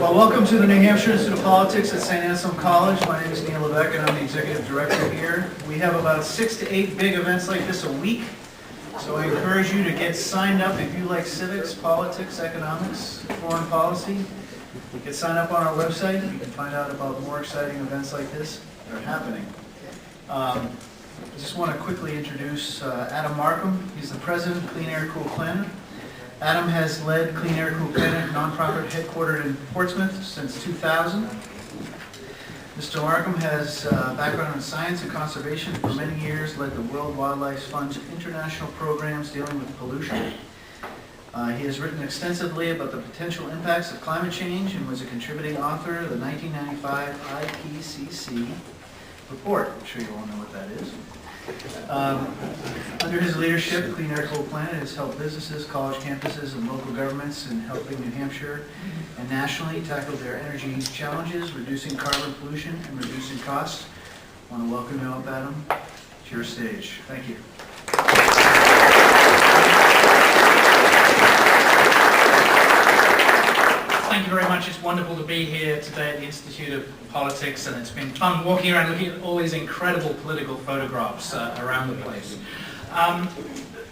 Well, welcome to the New Hampshire Institute of Politics at St. Anselm College. My name is Neil Levesque, and I'm the executive director here. We have about 6 to 8 big events like this a week, so I encourage you to get signed up if you like civics, politics, economics, foreign policy. Get signed up on our website. You can find out about more exciting events like this that are happening. I just want to quickly introduce Adam Markham. He's the president of Clean Air Cool Planet. Adam has led Clean Air Cool Planet, nonprofit headquartered in Portsmouth since 2000. Mr. Markham has a background in science and conservation. For many years, led the World Wildlife Fund's international programs dealing with pollution. He has written extensively about the potential impacts of climate change and was a contributing author of the 1995 IPCC report. I'm sure you all know what that is. Under his leadership, Clean Air Cool Planet has helped businesses, college campuses, and local governments in helping New Hampshire and nationally tackle their energy challenges, reducing carbon pollution and reducing costs. I want to welcome you up, Adam, to your stage. Thank you. Thank you very much. It's wonderful to be here today at the Institute of Politics, and it's been fun walking around looking at all these incredible political photographs around the place.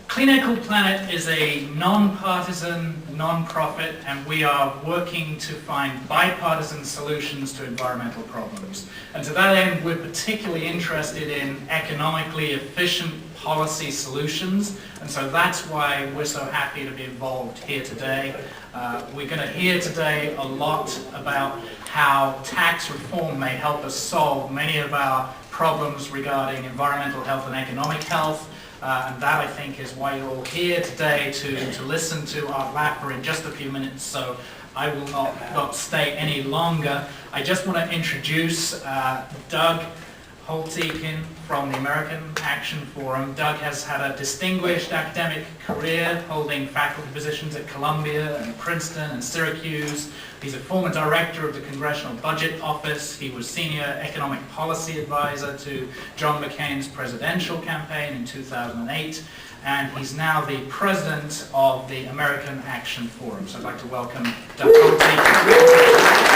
Clean Air Cool Planet is a non-partisan, non-profit, and we are working to find bipartisan solutions to environmental problems. And to that end, we're particularly interested in economically efficient policy solutions, and so that's why we're so happy to be involved here today. We're going to hear today a lot about how tax reform may help us solve many of our problems regarding environmental health and economic health. And that, I think, is why you're all here today to listen to Art Laffer in just a few minutes, so I will not stay any longer. I just want to introduce Doug Holteken from the American Action Forum. Doug has had a distinguished academic career holding faculty positions at Columbia and Princeton and Syracuse. He's a former director of the Congressional Budget Office. He was senior economic policy advisor to John McCain's presidential campaign in 2008. And he's now the president of the American Action Forum. So I'd like to welcome Doug Holteken.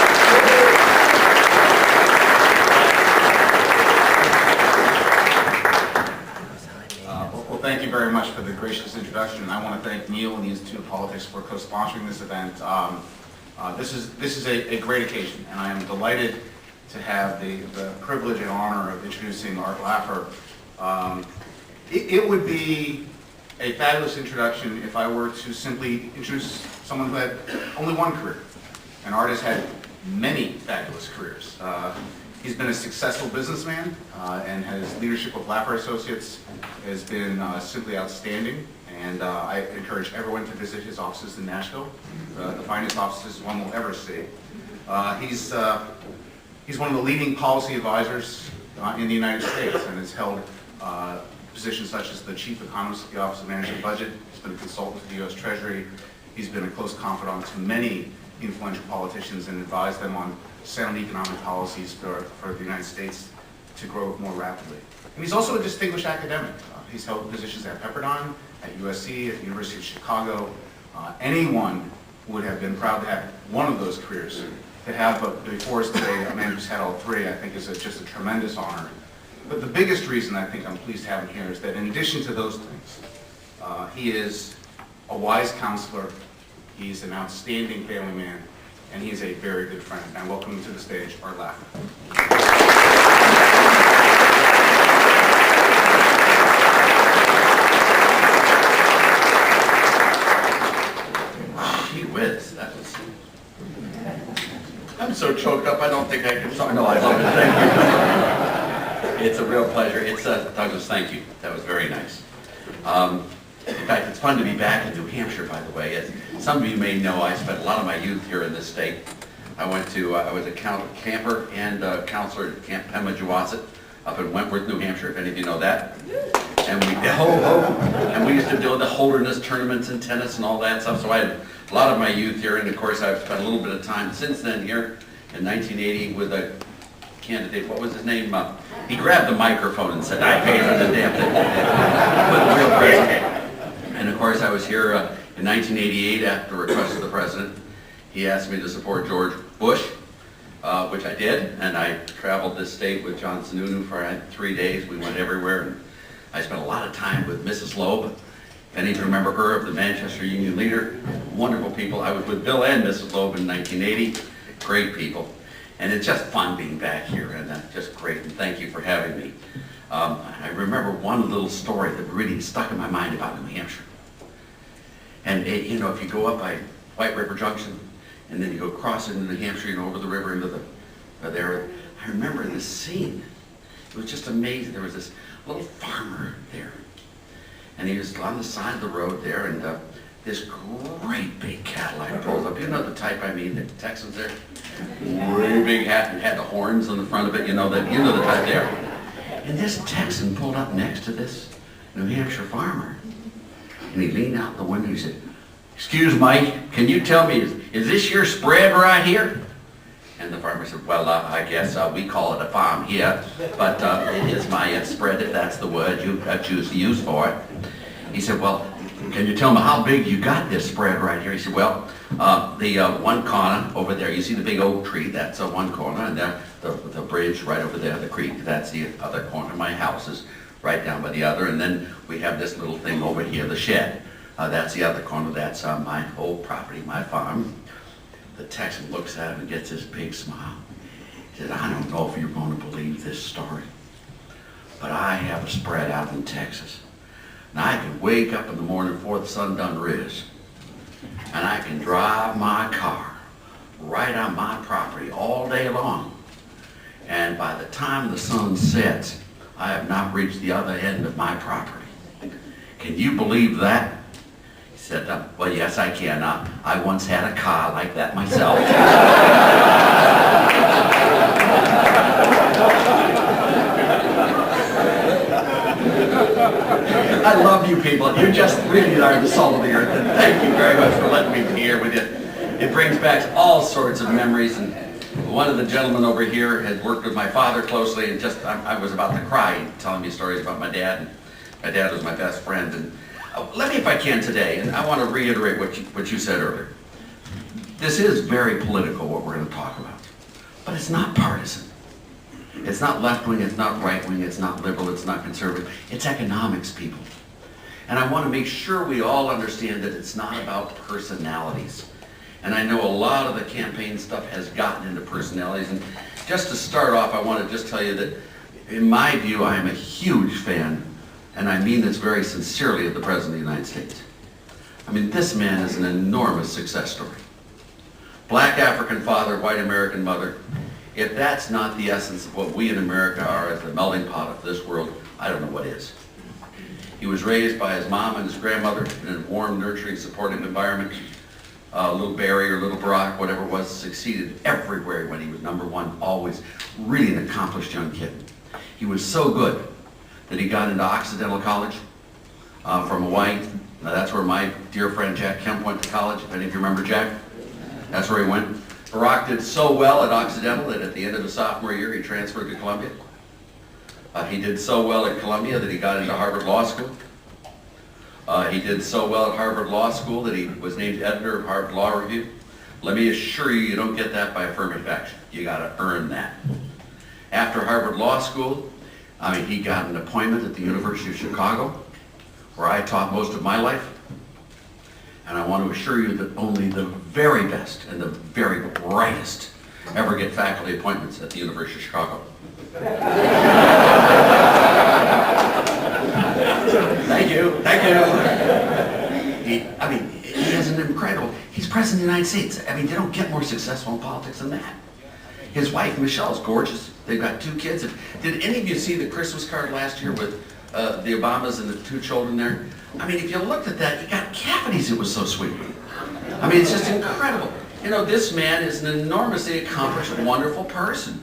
Thank you very much for the gracious introduction. I want to thank Neil and the Institute of Politics for co-sponsoring this event. This is a great occasion, and I am delighted to have the privilege and honor of introducing Art Laffer. It would be a fabulous introduction if I were to simply introduce someone who had only one career. And Art has had many fabulous careers. He's been a successful businessman, and his leadership of Laffer Associates has been simply outstanding. And I encourage everyone to visit his offices in Nashville, the finest offices one will ever see. He's one of the leading policy advisors in the United States, and has held positions such as the chief economist at the Office of Management and Budget. He's been a consultant to the U.S. Treasury. He's been a close confidant to many influential politicians and advised them on sound economic policies for the United States to grow more rapidly. And he's also a distinguished academic. He's held positions at Pepperdine, at USC, at the University of Chicago. Anyone would have been proud to have one of those careers. To have before us today a man who's had all three, I think, is just a tremendous honor. But the biggest reason I think I'm pleased to have him here is that in addition to those things, he is a wise counselor, he's an outstanding family man, and he is a very good friend. And welcome to the stage, Art Laffer. Gee whiz, that was... I'm so choked up, I don't think I can... No, I love it, thank you. It's a real pleasure. Douglas, thank you. That was very nice. In fact, it's fun to be back in New Hampshire, by the way. As some of you may know, I spent a lot of my youth here in this state. I was a camper and counselor at Camp Pemigewasset up in Wentworth, New Hampshire, if any of you know that. And we used to do the Holderness tournaments and tennis and all that stuff, so I had a lot of my youth here, and of course I've spent a little bit of time since then here in 1980 with a candidate, what was his name? He grabbed the microphone and said, I paid for the damn thing. With a real president. And of course I was here in 1988 after the request of the president. he asked me to support George Bush, which I did, and I traveled this state with John Sununu for 3 days. We went everywhere, and I spent a lot of time with Mrs. Loeb. If any of you remember her, of the Manchester Union leader, wonderful people. I was with Bill and Mrs. Loeb in 1980, great people. And it's just fun being back here, and just great, and thank you for having me. I remember one little story that really stuck in my mind about New Hampshire. And you know, if you go up by White River Junction, and then you go across into New Hampshire, you know, over the river into there, I remember this scene. It was just amazing. There was this little farmer there, and he was on the side of the road there, and this great big Cadillac pulls up. You know the type I mean, the Texans there? Really big hat and had the horns on the front of it, you know the type there. And this Texan pulled up next to this New Hampshire farmer, and he leaned out the window and he said, "Excuse me, can you tell me, is this your spread right here?" And the farmer said, "Well, I guess we call it a farm here, but it is my spread, if that's the word you choose to use for it." He said, "Well, can you tell me how big you got this spread right here?" He said, "Well, the one corner over there, you see the big oak tree, that's one corner, and the bridge right over there, the creek, that's the other corner. My house is right down by the other, and then we have this little thing over here, the shed. That's the other corner, that's my old property, my farm." The Texan looks at him and gets this big smile. He said, "I don't know if you're going to believe this story, but I have a spread out in Texas. And I can wake up in the morning before the sun done riz, and I can drive my car right on my property all day long. And by the time the sun sets, I have not reached the other end of my property. Can you believe that?" He said, "Well, yes, I can. I once had a car like that myself." I love you people. You just really are the salt of the earth. And thank you very much for letting me be here with you. It brings back all sorts of memories. And one of the gentlemen over here had worked with my father closely, and just I was about to cry telling me stories about my dad. And my dad was my best friend. And let me, if I can today, and I want to reiterate what you said earlier. This is very political, what we're going to talk about, but it's not partisan. It's not left-wing, it's not right-wing, it's not liberal, it's not conservative. It's economics, people. And I want to make sure we all understand that it's not about personalities. And I know a lot of the campaign stuff has gotten into personalities. And just to start off, I want to just tell you that, in my view, I am a huge fan, and I mean this very sincerely, of the President of the United States. I mean, this man is an enormous success story. Black African father, white American mother. If that's not the essence of what we in America are as the melting pot of this world, I don't know what is. He was raised by his mom and his grandmother in a warm, nurturing, supportive environment. Little Barry or little Barack, whatever it was, succeeded everywhere when he was #1, always really an accomplished young kid. He was so good that he got into Occidental College from Hawaii. Now that's where my dear friend Jack Kemp went to college, if any of you remember Jack. That's where he went. Barack did so well at Occidental that at the end of his sophomore year he transferred to Columbia. He did so well at Columbia that he got into Harvard Law School. He did so well at Harvard Law School that he was named editor of Harvard Law Review. Let me assure you, you don't get that by affirmative action. You got to earn that. After Harvard Law School, he got an appointment at the University of Chicago, where I taught most of my life. And I want to assure you that only the very best and the very brightest ever get faculty appointments at the University of Chicago. Thank you, thank you. He is an incredible, he's President of the United States. They don't get more successful in politics than that. His wife, Michelle's gorgeous. They've got 2 kids. Did any of you see the Christmas card last year with the Obamas and the 2 children there? If you looked at that, you got cavities. It was so sweet. It's just incredible. This man is an enormously accomplished, wonderful person.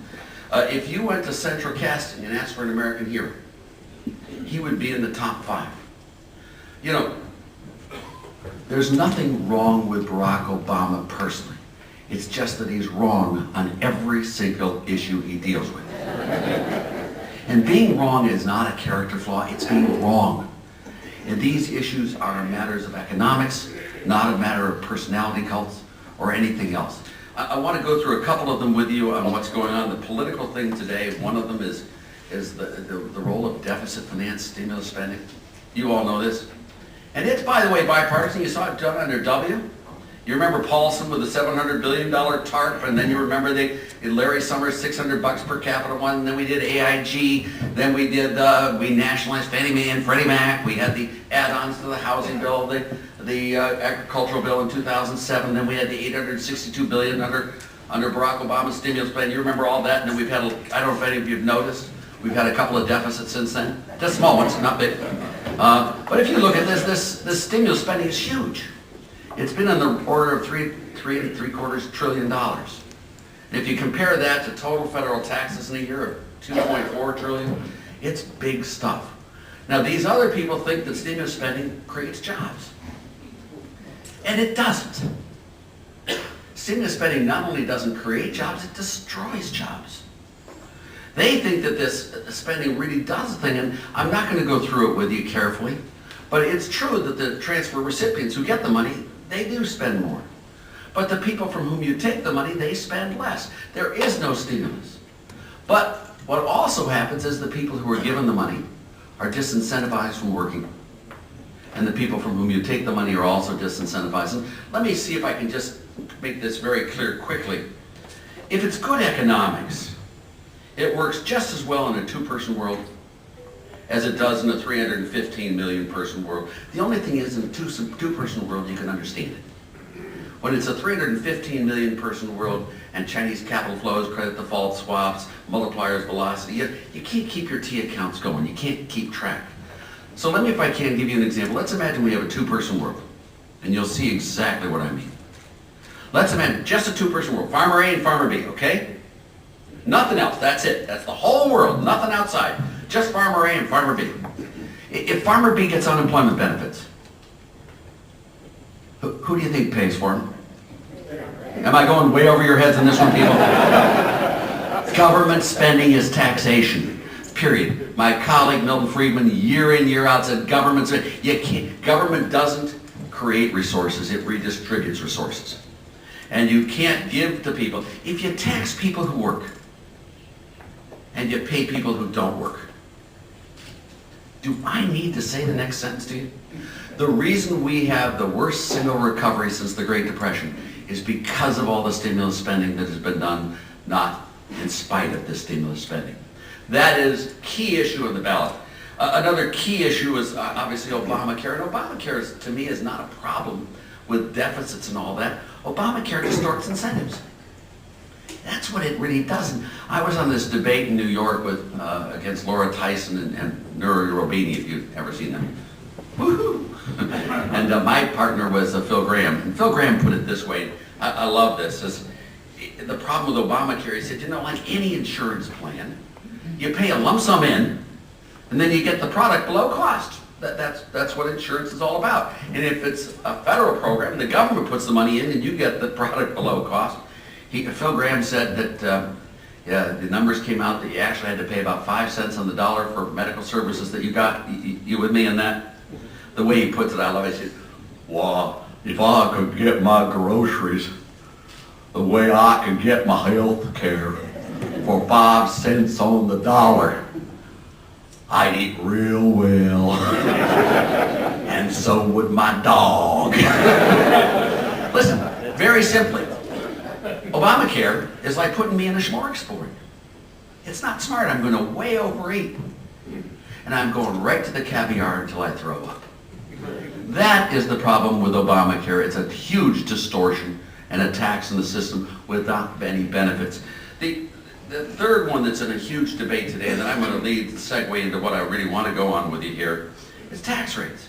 If you went to Central Casting and asked for an American hero, he would be in the top 5. There's nothing wrong with Barack Obama personally. It's just that he's wrong on every single issue he deals with. And being wrong is not a character flaw, it's being wrong. And these issues are matters of economics, not a matter of personality cults or anything else. I want to go through a couple of them with you on what's going on. The political thing today, one of them is the role of deficit finance stimulus spending. You all know this. And it's, by the way, bipartisan. You saw it done under W. You remember Paulson with the $700 billion TARP, and then you remember Larry Summers, $600 per capita one, and then we did AIG, then we nationalized Fannie Mae and Freddie Mac, we had the add-ons to the housing bill, the agricultural bill in 2007, then we had the $862 billion under Barack Obama's stimulus plan. You remember all that, and then we've had, I don't know if any of you have noticed, we've had a couple of deficits since then. Just small ones, not big. But if you look at this stimulus spending is huge. It's been in the order of $3.75 trillion. And if you compare that to total federal taxes in a year of $2.4 trillion, it's big stuff. Now, these other people think that stimulus spending creates jobs. And it doesn't. Stimulus spending not only doesn't create jobs, it destroys jobs. They think that this spending really does a thing, and I'm not going to go through it with you carefully, but it's true that the transfer recipients who get the money, they do spend more. But the people from whom you take the money, they spend less. There is no stimulus. But what also happens is the people who are given the money are disincentivized from working. And the people from whom you take the money are also disincentivized. And let me see if I can just make this very clear quickly. If it's good economics, it works just as well in a two-person world as it does in a 315 million person world. The only thing is, in a two-person world, you can understand it. When it's a 315 million person world and Chinese capital flows, credit default swaps, multipliers, velocity, you can't keep your T accounts going. You can't keep track. So let me, if I can, give you an example. Let's imagine we have a two-person world, and you'll see exactly what I mean. Let's imagine just a two-person world, Farmer A and Farmer B, okay? Nothing else, that's it. That's the whole world, nothing outside. Just Farmer A and Farmer B. If Farmer B gets unemployment benefits, who do you think pays for them? Am I going way over your heads on this one, people? Government spending is taxation, period. My colleague Milton Friedman, year in, year out, said government doesn't create resources, it redistributes resources. And you can't give to people. If you tax people who work, and you pay people who don't work, do I need to say the next sentence to you? The reason we have the worst single recovery since the Great Depression is because of all the stimulus spending that has been done, not in spite of the stimulus spending. That is key issue on the ballot. Another key issue is obviously Obamacare. And Obamacare, to me, is not a problem with deficits and all that. Obamacare distorts incentives. That's what it really does. And I was on this debate in New York against Laura Tyson and Nuri Robini, if you've ever seen them. Woohoo! And my partner was Phil Graham. And Phil Graham put it this way. I love this. The problem with Obamacare, he said, like any insurance plan, you pay a lump sum in, and then you get the product below cost. That's what insurance is all about. And if it's a federal program, the government puts the money in and you get the product below cost. Phil Graham said that the numbers came out that you actually had to pay about 5 cents on the dollar for medical services that you got. You with me on that? The way he puts it, I love it. He says, well, if I could get my groceries the way I can get my health care for 5 cents on the dollar, I'd eat real well. And so would my dog. Listen, very simply, Obamacare is like putting me in a smorgasbord. It's not smart. I'm going to way overeat. And I'm going right to the caviar until I throw up. That is the problem with Obamacare. It's a huge distortion and a tax in the system without any benefits. The third one that's in a huge debate today, and then I'm going to segue into what I really want to go on with you here, is tax rates.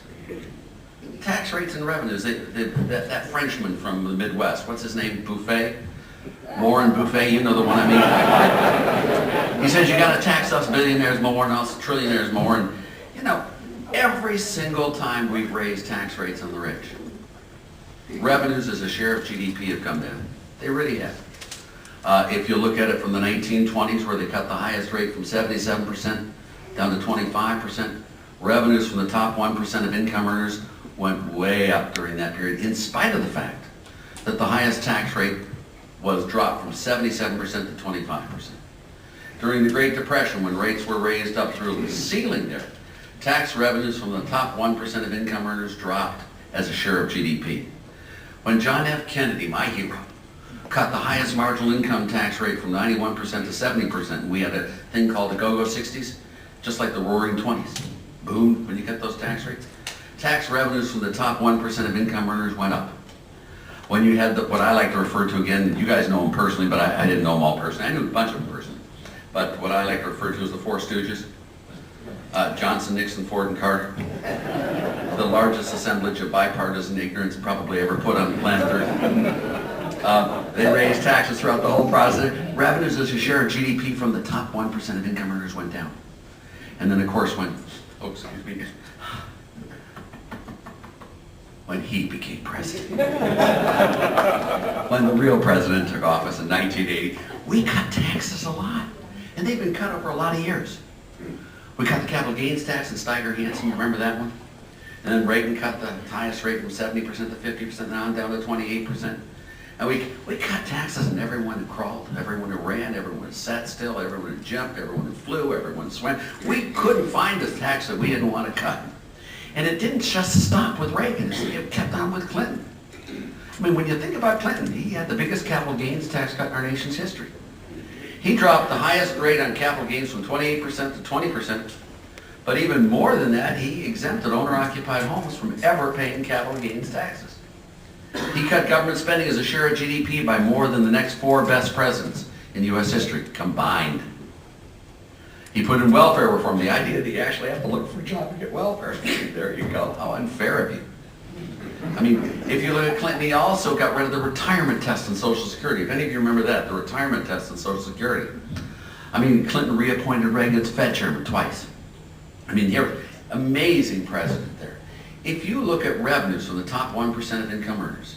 Tax rates and revenues. That Frenchman from the Midwest, what's his name, Buffet? Warren Buffet, you know the one I mean. He says you got to tax us billionaires more and us trillionaires more. And, every single time we've raised tax rates on the rich, revenues as a share of GDP have come down. They really have. If you look at it from the 1920s, where they cut the highest rate from 77% down to 25%, revenues from the top 1% of income earners went way up during that period, in spite of the fact that the highest tax rate was dropped from 77% to 25%. During the Great Depression, when rates were raised up through the ceiling there, tax revenues from the top 1% of income earners dropped as a share of GDP. When John F. Kennedy, my hero, cut the highest marginal income tax rate from 91% to 70%, we had a thing called the go-go 60s, just like the roaring 20s. Boom, when you cut those tax rates. Tax revenues from the top 1% of income earners went up. When you had what I like to refer to, again, you guys know them personally, but I didn't know them all personally. I knew a bunch of them personally. But what I like to refer to as the Four Stooges, Johnson, Nixon, Ford, and Carter. The largest assemblage of bipartisan ignorance probably ever put on planet Earth. They raised taxes throughout the whole process. Revenues as a share of GDP from the top 1% of income earners went down. And then, of course, when he became president. When the real president took office in 1980, we cut taxes a lot. And they've been cut over a lot of years. We cut the capital gains tax in Steiger-Hansen, you remember that one? And then Reagan cut the highest rate from 70% to 50%, now down to 28%. And we cut taxes on everyone who crawled, everyone who ran, everyone who sat still, everyone who jumped, everyone who flew, everyone who swam. We couldn't find a tax that we didn't want to cut. And it didn't just stop with Reagan, it kept on with Clinton. I mean, when you think about Clinton, he had the biggest capital gains tax cut in our nation's history. He dropped the highest rate on capital gains from 28% to 20%, but even more than that, he exempted owner-occupied homes from ever paying capital gains taxes. He cut government spending as a share of GDP by more than the next 4 best presidents in U.S. history combined. He put in welfare reform, the idea that you actually have to look for a job to get welfare. There you go. How unfair of you. I mean, if you look at Clinton, he also got rid of the retirement test in Social Security. If any of you remember that, the retirement test in Social Security. I mean, Clinton reappointed Reagan as Fed chairman twice. I mean, you're amazing president there. If you look at revenues from the top 1% of income earners,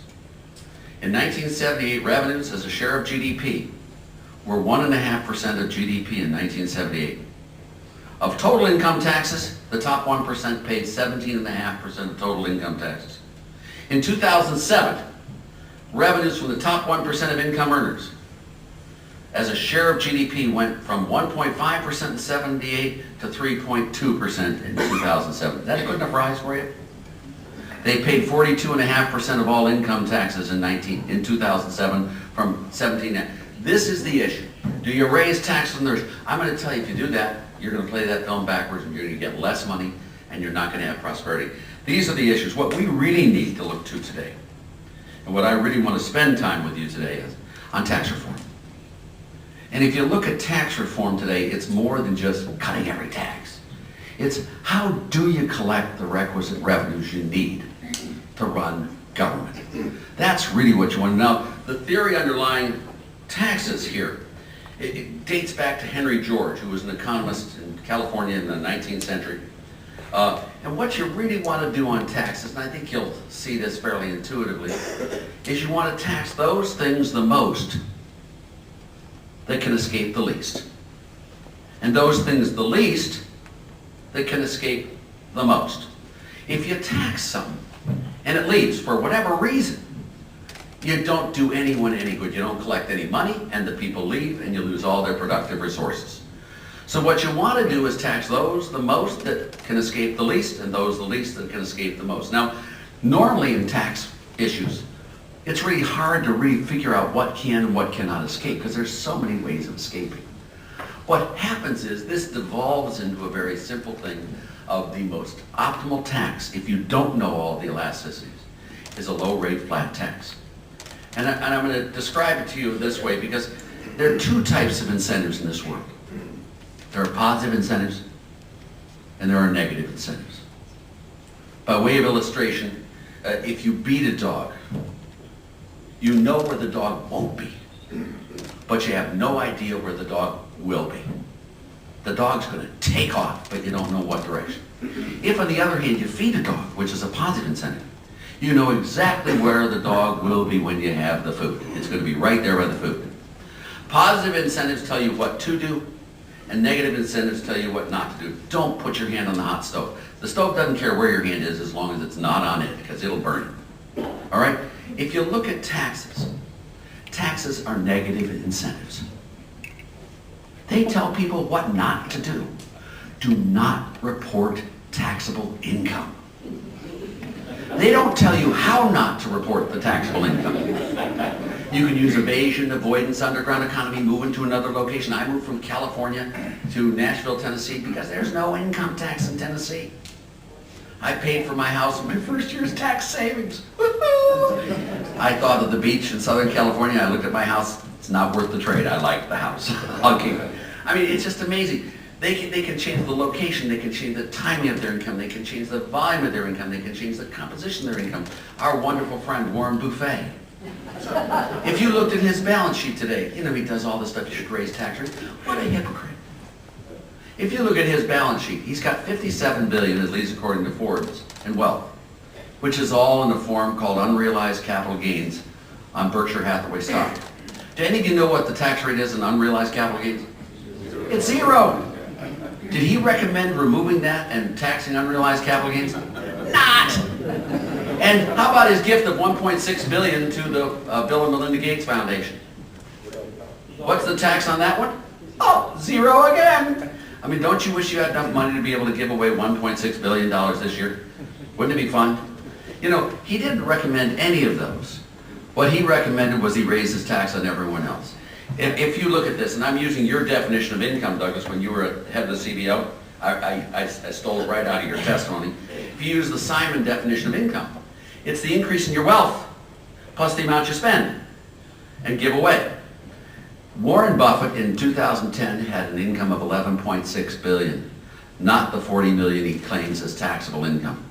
in 1978, revenues as a share of GDP were 1.5% of GDP in 1978. Of total income taxes, the top 1% paid 17.5% of total income taxes. In 2007, revenues from the top 1% of income earners as a share of GDP went from 1.5% in 78 to 3.2% in 2007. Is that a good enough rise for you? They paid 42.5% of all income taxes in 2007 from 17. This is the issue. Do you raise taxes on theirs? I'm going to tell you, if you do that, you're going to play that film backwards and you're going to get less money and you're not going to have prosperity. These are the issues. What we really need to look to today, and what I really want to spend time with you today is on tax reform. And if you look at tax reform today, it's more than just cutting every tax. It's how do you collect the requisite revenues you need to run government. That's really what you want to know. The theory underlying taxes here, it dates back to Henry George, who was an economist in California in the 19th century. And what you really want to do on taxes, and I think you'll see this fairly intuitively, is you want to tax those things the most that can escape the least. And those things the least that can escape the most. If you tax something and it leaves for whatever reason, you don't do anyone any good. You don't collect any money and the people leave and you lose all their productive resources. So what you want to do is tax those the most that can escape the least and those the least that can escape the most. Now, normally in tax issues, it's really hard to really figure out what can and what cannot escape because there's so many ways of escaping. What happens is this devolves into a very simple thing of the most optimal tax, if you don't know all the elasticities, is a low-rate flat tax. And I'm going to describe it to you this way because there are 2 types of incentives in this world. There are positive incentives and there are negative incentives. By way of illustration, if you beat a dog, you know where the dog won't be, but you have no idea where the dog will be. The dog's going to take off, but you don't know what direction. If, on the other hand, you feed a dog, which is a positive incentive, you know exactly where the dog will be when you have the food. It's going to be right there by the food. Positive incentives tell you what to do, and negative incentives tell you what not to do. Don't put your hand on the hot stove. The stove doesn't care where your hand is as long as it's not on it, because it'll burn All right? If you look at taxes, taxes are negative incentives. They tell people what not to do. Do not report taxable income. They don't tell you how not to report the taxable income. You can use evasion, avoidance, underground economy, move into another location. I moved from California to Nashville, Tennessee because there's no income tax in Tennessee. I paid for my house in my first year's tax savings. I thought of the beach in Southern California. I looked at my house. It's not worth the trade. I like the house. I'll keep it. I mean, it's just amazing. They can change the location, they can change the timing of their income, they can change the volume of their income, they can change the composition of their income. Our wonderful friend, Warren Buffett. If you looked at his balance sheet today, you know, he does all this stuff, you should raise tax rates. What a hypocrite. If you look at his balance sheet, he's got $57 billion, at least according to Forbes, in wealth, which is all in a form called unrealized capital gains on Berkshire Hathaway stock. Do any of you know what the tax rate is on unrealized capital gains? It's 0. Did he recommend removing that and taxing unrealized capital gains? Not! And how about his gift of $1.6 billion to the Bill and Melinda Gates Foundation? What's the tax on that one? Oh, 0 again! I mean, don't you wish you had enough money to be able to give away $1.6 billion this year? Wouldn't it be fun? You know, he didn't recommend any of those. What he recommended was he raise his tax on everyone else. If you look at this, and I'm using your definition of income, Douglas, when you were head of the CBO, I stole it right out of your testimony. If you use the Simon definition of income, it's the increase in your wealth plus the amount you spend and give away. Warren Buffett in 2010 had an income of $11.6 billion, not the $40 million he claims as taxable income.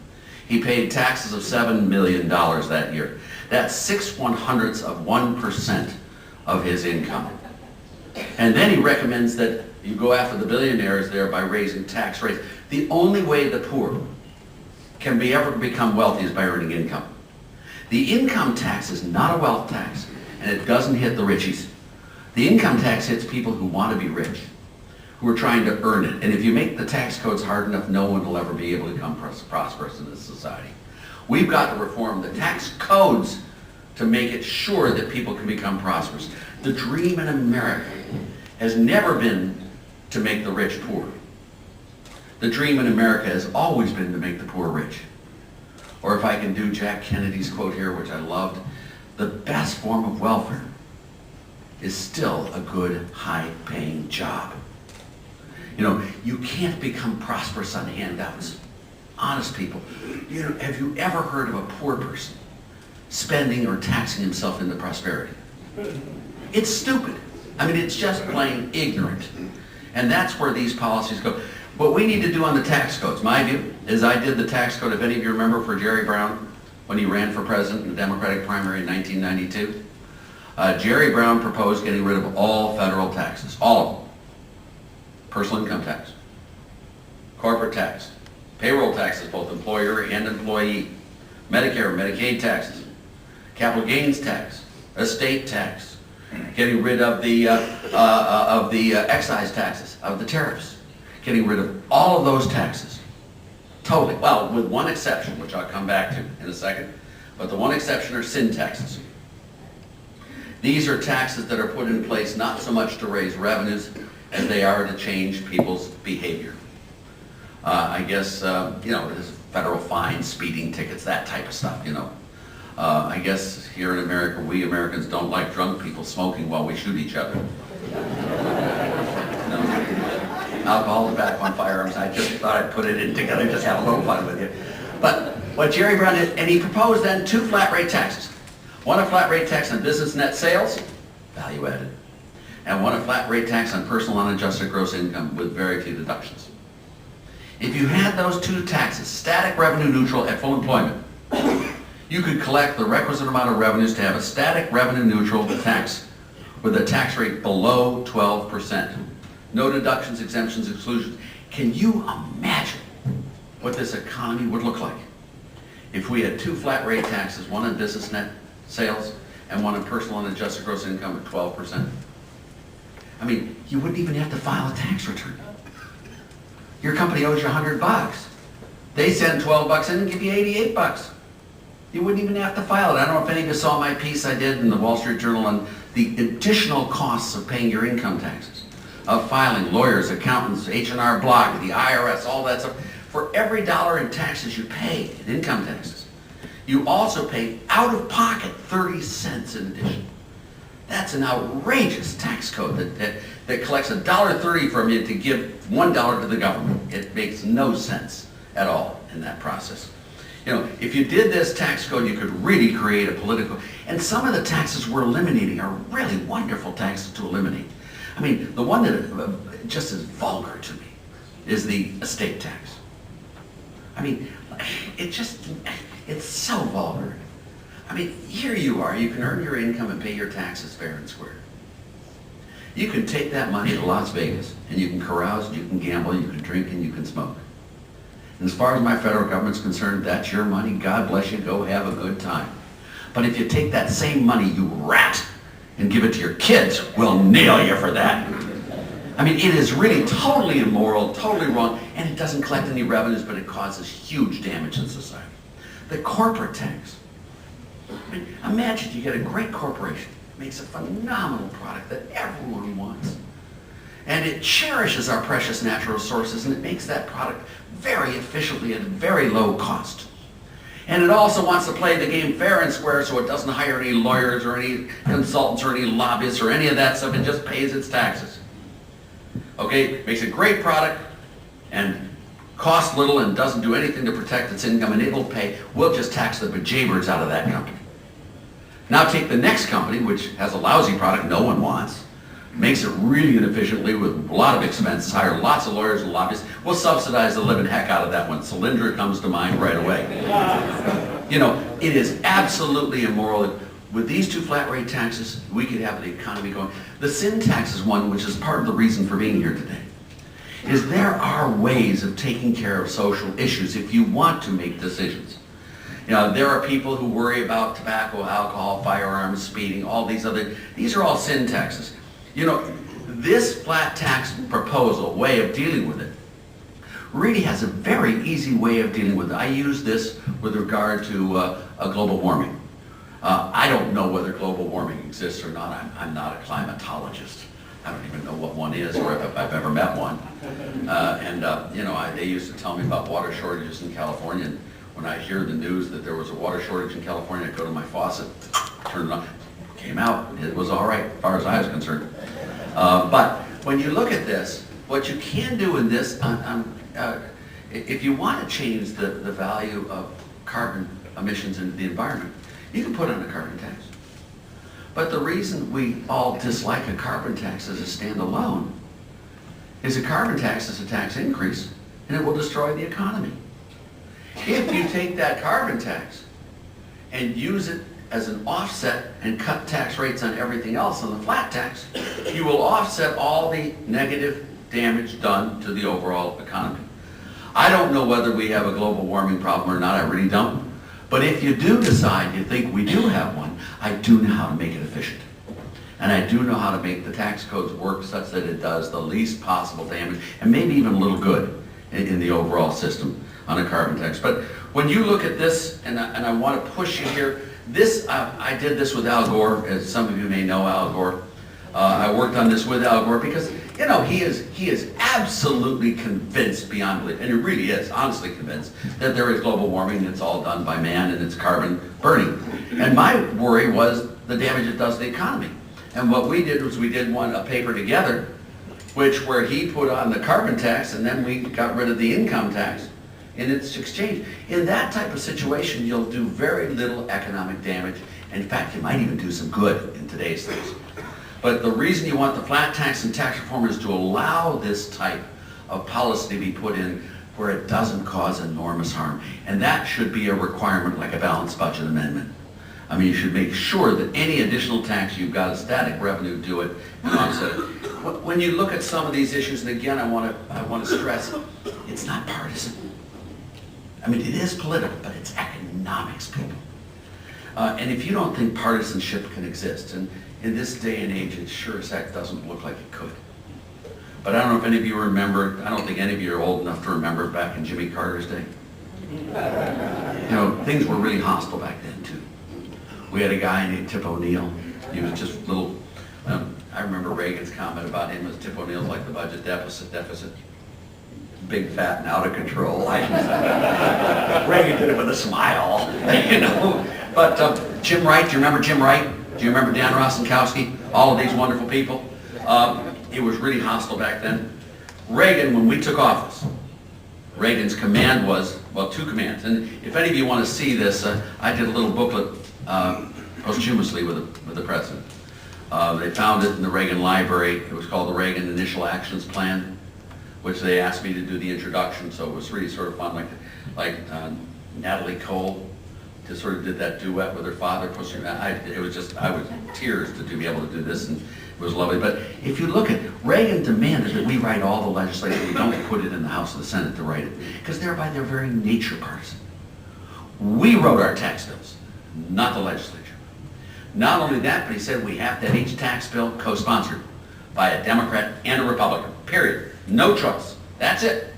He paid taxes of $7 million that year. That's 0.06% of his income. And then he recommends that you go after the billionaires there by raising tax rates. The only way the poor can ever become wealthy is by earning income. The income tax is not a wealth tax, and it doesn't hit the richies. The income tax hits people who want to be rich, who are trying to earn it. And if you make the tax codes hard enough, no one will ever be able to become prosperous in this society. We've got to reform the tax codes to make it sure that people can become prosperous. The dream in America has never been to make the rich poor. The dream in America has always been to make the poor rich. Or if I can do Jack Kennedy's quote here, which I loved, the best form of welfare is still a good, high-paying job. You know, you can't become prosperous on handouts. Honest people, you know, have you ever heard of a poor person spending or taxing himself into prosperity? It's stupid. I mean, it's just plain ignorant. And that's where these policies go. What we need to do on the tax codes, my view, is I did the tax code, if any of you remember, for Jerry Brown when he ran for president in the Democratic primary in 1992. Jerry Brown proposed getting rid of all federal taxes, all of them. Personal income tax, corporate tax, payroll taxes, both employer and employee, Medicare, Medicaid taxes, capital gains tax, estate tax, getting rid of the excise taxes, of the tariffs, getting rid of all of those taxes. Totally. Well, with one exception, which I'll come back to in a second, but the one exception are sin taxes. These are taxes that are put in place not so much to raise revenues as they are to change people's behavior. I guess, you know, there's federal fines, speeding tickets, that type of stuff, you know. I guess here in America, we Americans don't like drunk people smoking while we shoot each other. No. Alcohol, tobacco, and firearms, I just thought I'd put it in together, just have a little fun with you. But what Jerry Brown did, and he proposed then 2 flat rate taxes. One a flat rate tax on business net sales, value added, and one a flat rate tax on personal unadjusted gross income with very few deductions. If you had those 2 taxes, static revenue neutral at full employment, you could collect the requisite amount of revenues to have a static revenue neutral tax with a tax rate below 12%. No deductions, exemptions, exclusions. Can you imagine what this economy would look like if we had 2 flat rate taxes, one on business net sales and one on personal unadjusted gross income at 12%? I mean, you wouldn't even have to file a tax return. Your company owes you $100. They send $12 in and give you $88. You wouldn't even have to file it. I don't know if any of you saw my piece I did in the Wall Street Journal on the additional costs of paying your income taxes, of filing, lawyers, accountants, H&R Block, the IRS, all that stuff. For every dollar in taxes you pay, in income taxes, you also pay out of pocket 30 cents in addition. That's an outrageous tax code that collects $1.30 from you to give $1 to the government. It makes no sense at all in that process. You know, if you did this tax code, you could really create a political, and some of the taxes we're eliminating are really wonderful taxes to eliminate. I mean, the one that just is vulgar to me is the estate tax. I mean, it's so vulgar. I mean, here you are, you can earn your income and pay your taxes fair and square. You can take that money to Las Vegas, and you can carouse, you can gamble, you can drink, and you can smoke. And as far as my federal government's concerned, that's your money. God bless you, go have a good time. But if you take that same money, you rat, and give it to your kids, we'll nail you for that. I mean, it is really totally immoral, totally wrong, and it doesn't collect any revenues, but it causes huge damage in society. The corporate tax. I mean, imagine you get a great corporation, makes a phenomenal product that everyone wants, and it cherishes our precious natural resources, and it makes that product very efficiently at a very low cost. And it also wants to play the game fair and square, so it doesn't hire any lawyers or any consultants or any lobbyists or any of that stuff. It just pays its taxes. Okay, makes a great product and costs little and doesn't do anything to protect its income, and it'll pay. We'll just tax the bejabbers out of that company. Now take the next company, which has a lousy product no one wants, makes it really inefficiently with a lot of expenses, hire lots of lawyers and lobbyists. We'll subsidize the living heck out of that one. Solyndra comes to mind right away. You know, it is absolutely immoral. With these two flat rate taxes, we could have the economy going. The sin tax is one which is part of the reason for being here today. Is there are ways of taking care of social issues if you want to make decisions. You know, there are people who worry about tobacco, alcohol, firearms, speeding, all these are all sin taxes. You know, this flat tax proposal, way of dealing with it, really has a very easy way of dealing with it. I use this with regard to global warming. I don't know whether global warming exists or not. I'm not a climatologist. I don't even know what one is or if I've ever met one. You know, they used to tell me about water shortages in California. And when I hear the news that there was a water shortage in California, I'd go to my faucet, turn it on, came out. It was all right as far as I was concerned. But when you look at this, what you can do in this, if you want to change the value of carbon emissions into the environment, you can put on a carbon tax. But the reason we all dislike a carbon tax as a standalone is a carbon tax is a tax increase, and it will destroy the economy. If you take that carbon tax and use it as an offset and cut tax rates on everything else on the flat tax, you will offset all the negative damage done to the overall economy. I don't know whether we have a global warming problem or not, I really don't. But if you do decide you think we do have one, I do know how to make it efficient. And I do know how to make the tax codes work such that it does the least possible damage and maybe even a little good in the overall system on a carbon tax. But when you look at this, and I want to push you here, this, I did this with Al Gore, as some of you may know Al Gore. I worked on this with Al Gore because, you know, he is absolutely convinced beyond belief, and he really is honestly convinced that there is global warming and it's all done by man and it's carbon burning. And my worry was the damage it does to the economy. And what we did was we did a paper together, where he put on the carbon tax and then we got rid of the income tax in its exchange. In that type of situation, you'll do very little economic damage. In fact, you might even do some good in today's things. But the reason you want the flat tax and tax reform is to allow this type of policy to be put in where it doesn't cause enormous harm. And that should be a requirement like a balanced budget amendment. I mean, you should make sure that any additional tax you've got a static revenue, do it and offset it. When you look at some of these issues, and again, I want to stress, it's not partisan. I mean, it is political, but it's economics, people. And if you don't think partisanship can exist, and in this day and age, it sure as heck doesn't look like it could. But I don't know if any of you remember, I don't think any of you are old enough to remember back in Jimmy Carter's day. You know, things were really hostile back then, too. We had a guy named Tip O'Neill. He was just little, I remember Reagan's comment about him as Tip O'Neill's like the budget deficit. Big, fat, and out of control. Reagan did it with a smile, you know. But Jim Wright, do you remember Jim Wright? Do you remember Dan Rostenkowski? All of these wonderful people. It was really hostile back then. Reagan, when we took office, Reagan's command was, well, two commands. And if any of you want to see this, I did a little booklet posthumously with the president. They found it in the Reagan Library. It was called the Reagan Initial Actions Plan, which they asked me to do the introduction, so it was really sort of fun, like Natalie Cole just sort of did that duet with her father. It was just, I was in tears to be able to do this, and it was lovely. But if you look at, Reagan demanded that we write all the legislation. We don't put it in the House or the Senate to write it, because they're by their very nature partisan. We wrote our tax bills, not the legislature. Not only that, but he said we have to have each tax bill co-sponsored by a Democrat and a Republican, period. No choice. That's it.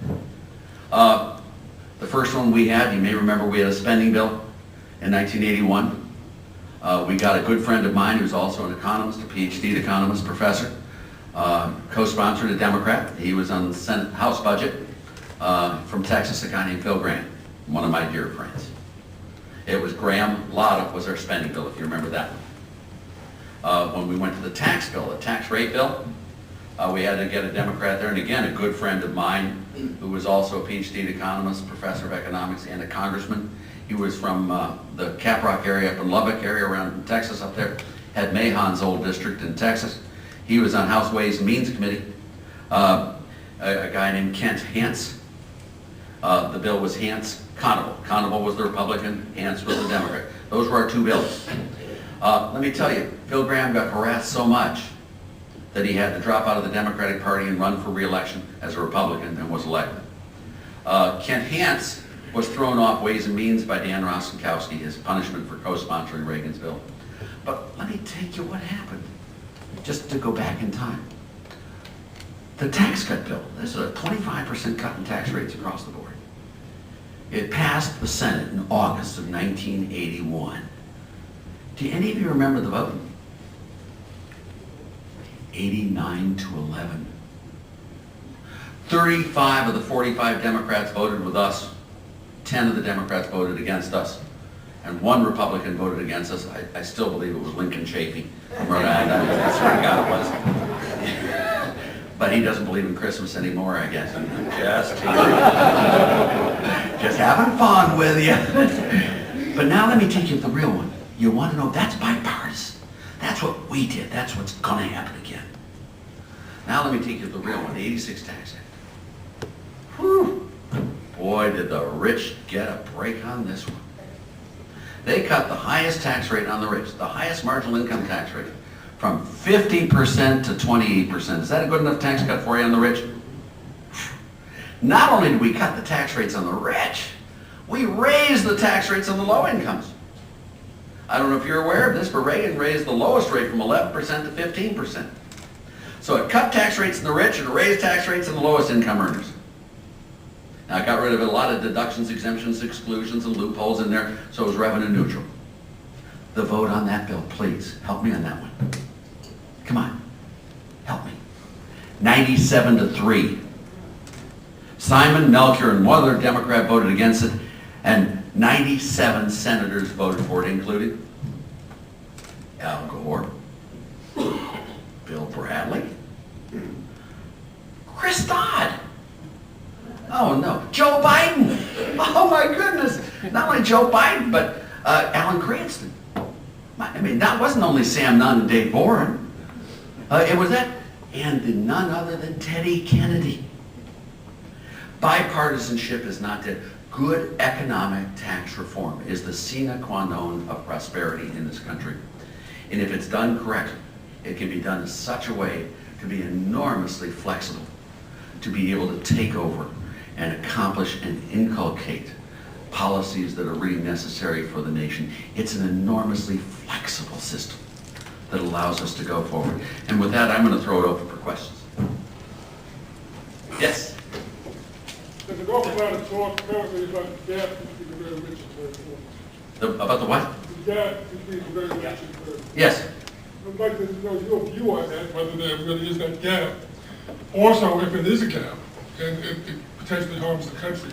The first one we had, you may remember, we had a spending bill in 1981. We got a good friend of mine who's also an economist, a PhD economist, professor, co-sponsored a Democrat. He was on the Senate House budget from Texas, a guy named Phil Graham, one of my dear friends. It was Graham Lotta was our spending bill, if you remember that one. When we went to the tax bill, the tax rate bill, we had to get a Democrat there, and again, a good friend of mine who was also a PhD economist, professor of economics, and a congressman. He was from the Caprock area up in Lubbock area around Texas up there, had Mahon's old district in Texas. He was on House Ways and Means Committee. A guy named Kent Hance. The bill was Hance-Conover. Conover was the Republican, Hance was the Democrat. Those were our two bills. Let me tell you, Phil Graham got harassed so much that he had to drop out of the Democratic Party and run for re-election as a Republican and was elected. Kent Hance was thrown off Ways and Means by Dan Rostenkowski, his punishment for co-sponsoring Reagan's bill. But let me take you what happened, just to go back in time. The tax cut bill, this is a 25% cut in tax rates across the board. It passed the Senate in August of 1981. Do any of you remember the vote? 89 to 11. 35 of the 45 Democrats voted with us. 10 of the Democrats voted against us. And one Republican voted against us. I still believe it was Lincoln Chafee from Rhode Island. I swear to God it was. But he doesn't believe in Christmas anymore, I guess. Just having fun with you. But now let me take you to the real one. You want to know, that's bipartisan. That's what we did. That's what's going to happen again. Now let me take you to the real one, the 86 Tax Act. Whew. Boy, did the rich get a break on this one. They cut the highest tax rate on the rich, the highest marginal income tax rate, from 50% to 28%. Is that a good enough tax cut for you on the rich? Not only did we cut the tax rates on the rich, we raised the tax rates on the low incomes. I don't know if you're aware of this, but Reagan raised the lowest rate from 11% to 15%. So it cut tax rates on the rich and raised tax rates on the lowest income earners. Now it got rid of a lot of deductions, exemptions, exclusions, and loopholes in there, so it was revenue neutral. The vote on that bill, please, help me on that one. Come on, help me. 97 to 3. Simon, Melchior, and one other Democrat voted against it, and 97 senators voted for it, including Al Gore, Bill Bradley, Chris Dodd. Oh no, Joe Biden. Oh my goodness. Not only Joe Biden, but Alan Cranston. I mean, that wasn't only Sam Nunn and Dave Boren. It was that, and none other than Teddy Kennedy. Bipartisanship is not dead. Good economic tax reform is the sine qua non of prosperity in this country. And if it's done correctly, it can be done in such a way to be enormously flexible, to be able to take over and accomplish and inculcate policies that are really necessary for the nation. It's an enormously flexible system that allows us to go forward. And with that, I'm going to throw it open for questions. Yes? There's an awful lot of talk currently about the gap between the very rich and very poor. About the what? The gap between the very rich and very poor. Yes. I'd like to know your view on that, whether there really is that gap. Also, if it is a gap, and it potentially harms the country,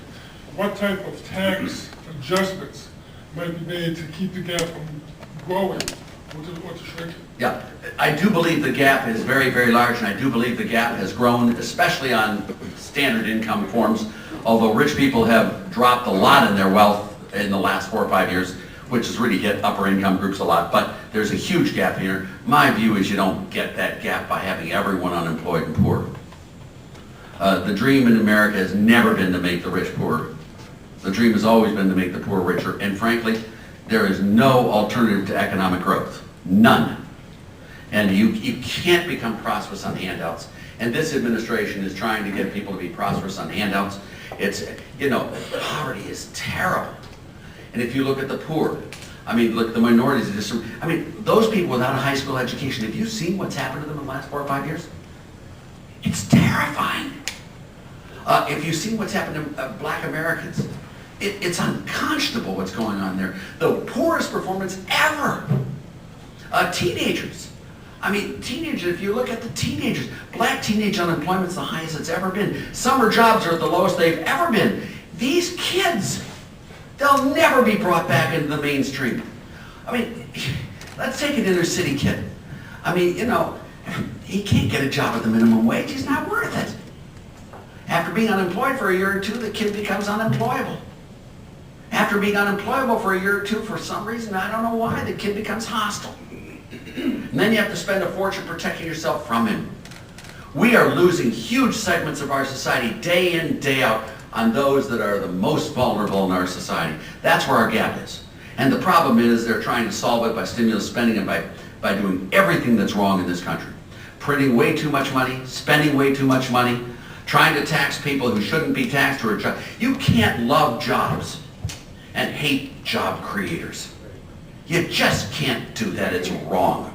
what type of tax adjustments might be made to keep the gap from growing or to shrinking? Yeah, I do believe the gap is very, very large, and I do believe the gap has grown, especially on standard income forms, although rich people have dropped a lot in their wealth in the last 4 or 5 years, which has really hit upper income groups a lot, but there's a huge gap here. My view is you don't get that gap by having everyone unemployed and poor. The dream in America has never been to make the rich poorer. The dream has always been to make the poor richer, and frankly, there is no alternative to economic growth. None. And you can't become prosperous on handouts. And this administration is trying to get people to be prosperous on handouts. It's, poverty is terrible. And if you look at the poor, I mean, look, the minorities, those people without a high school education, have you seen what's happened to them in the last 4 or 5 years? It's terrifying. If you've seen what's happened to black Americans, it's unconscionable what's going on there. The poorest performance ever. Teenagers. Teenagers, if you look at the teenagers, black teenage unemployment's the highest it's ever been. Summer jobs are at the lowest they've ever been. These kids, they'll never be brought back into the mainstream. Let's take an inner city kid. He can't get a job at the minimum wage. He's not worth it. After being unemployed for a year or two, the kid becomes unemployable. After being unemployable for a year or two, for some reason, I don't know why, the kid becomes hostile. And then you have to spend a fortune protecting yourself from him. We are losing huge segments of our society day in, day out on those that are the most vulnerable in our society. That's where our gap is. And the problem is they're trying to solve it by stimulus spending and by doing everything that's wrong in this country. Printing way too much money, spending way too much money, trying to tax people who shouldn't be taxed or you can't love jobs and hate job creators. You just can't do that. It's wrong.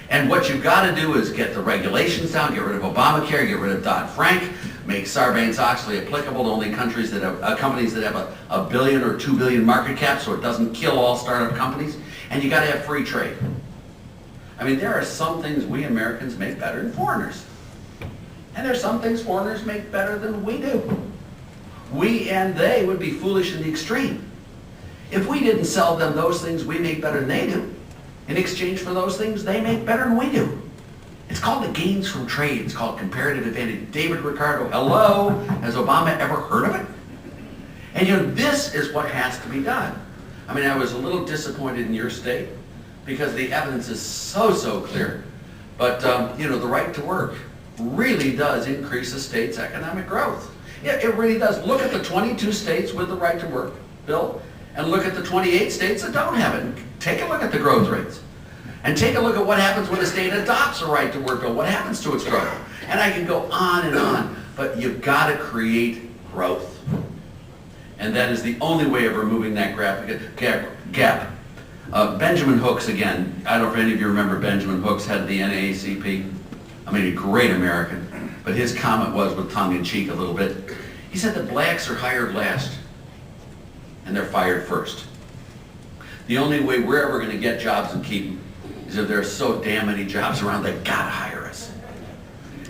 And what you've got to do is get the regulations down, get rid of Obamacare, get rid of Dodd-Frank, make Sarbanes-Oxley applicable to only countries that have, companies that have a billion or 2 billion market cap so it doesn't kill all startup companies. And you got to have free trade. There are some things we Americans make better than foreigners. And there's some things foreigners make better than we do. We and they would be foolish in the extreme if we didn't sell them those things we make better than they do in exchange for those things they make better than we do. It's called the gains from trade. It's called comparative advantage. David Ricardo, hello. Has Obama ever heard of it? And this is what has to be done. I was a little disappointed in your state because the evidence is so clear. But, the right to work really does increase a state's economic growth. Yeah, it really does. Look at the 22 states with the right to work bill and look at the 28 states that don't have it. Take a look at the growth rates. And take a look at what happens when a state adopts a right to work bill. What happens to its growth? And I can go on and on. But you've got to create growth. And that is the only way of removing that gap. Benjamin Hooks, again, I don't know if any of you remember Benjamin Hooks, head of the NAACP. A great American. But his comment was, with tongue-in-cheek a little bit, he said that blacks are hired last and they're fired first. The only way we're ever going to get jobs and keep them is if there are so damn many jobs around, they've got to hire us.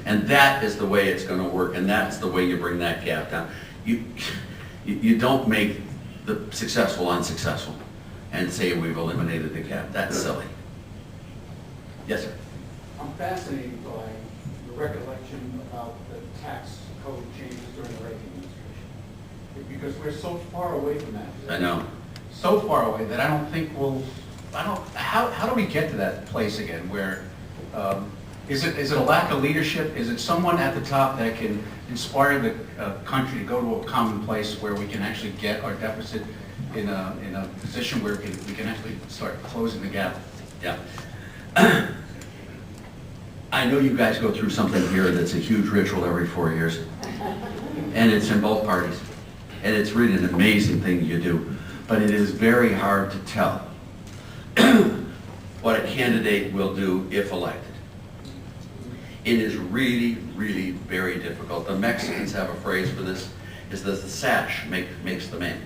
And that is the way it's going to work, and that's the way you bring that gap down. You don't make the successful unsuccessful and say we've eliminated the gap. That's silly. Yes, sir. I'm fascinated by your recollection about the tax code changes during the Reagan administration. Because we're so far away from that. I know. So far away that I don't think how do we get to that place again where, is it a lack of leadership? Is it someone at the top that can inspire the country to go to a common place where we can actually get our deficit in a position where we can actually start closing the gap? Yeah. I know you guys go through something here that's a huge ritual every 4 years. And it's in both parties. And it's really an amazing thing you do. But it is very hard to tell what a candidate will do if elected. It is really very difficult. The Mexicans have a phrase for this. is that the sash makes the man.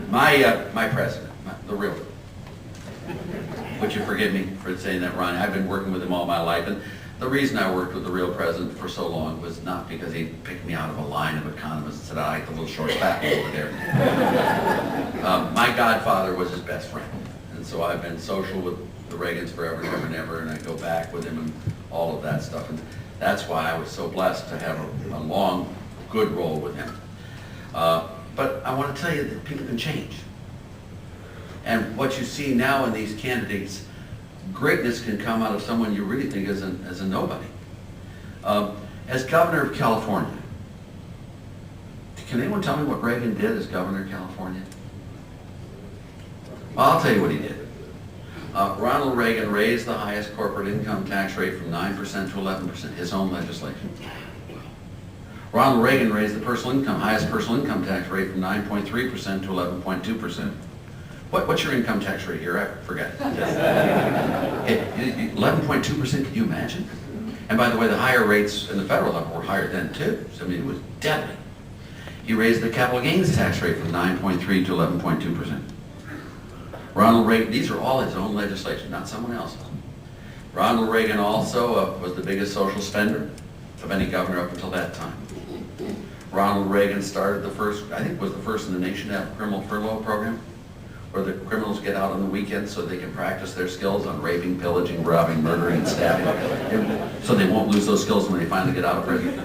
My president, the real, would you forgive me for saying that, Ron? I've been working with him all my life, and the reason I worked with the real president for so long was not because he picked me out of a line of economists and said, I like the little short fat one over there. My godfather was his best friend, and so I've been social with the Reagans forever and ever and ever, and I go back with him and all of that stuff, and that's why I was so blessed to have a long, good role with him. But I want to tell you that people can change. And what you see now in these candidates, greatness can come out of someone you really think is a nobody. As governor of California, can anyone tell me what Reagan did as governor of California? Well, I'll tell you what he did. Ronald Reagan raised the highest corporate income tax rate from 9% to 11%, his own legislation. Ronald Reagan raised the highest personal income tax rate from 9.3% to 11.2%. What's your income tax rate here? I forget. 11.2%, can you imagine? And by the way, the higher rates in the federal level were higher then too. So I mean, it was deadly. He raised the capital gains tax rate from 9.3 to 11.2%. Ronald Reagan, these are all his own legislation, not someone else's. Ronald Reagan also was the biggest social spender of any governor up until that time. Ronald Reagan started the first, I think was the first in the nation to have a criminal furlough program, where the criminals get out on the weekends so they can practice their skills on raping, pillaging, robbing, murdering, and stabbing, so they won't lose those skills when they finally get out of prison.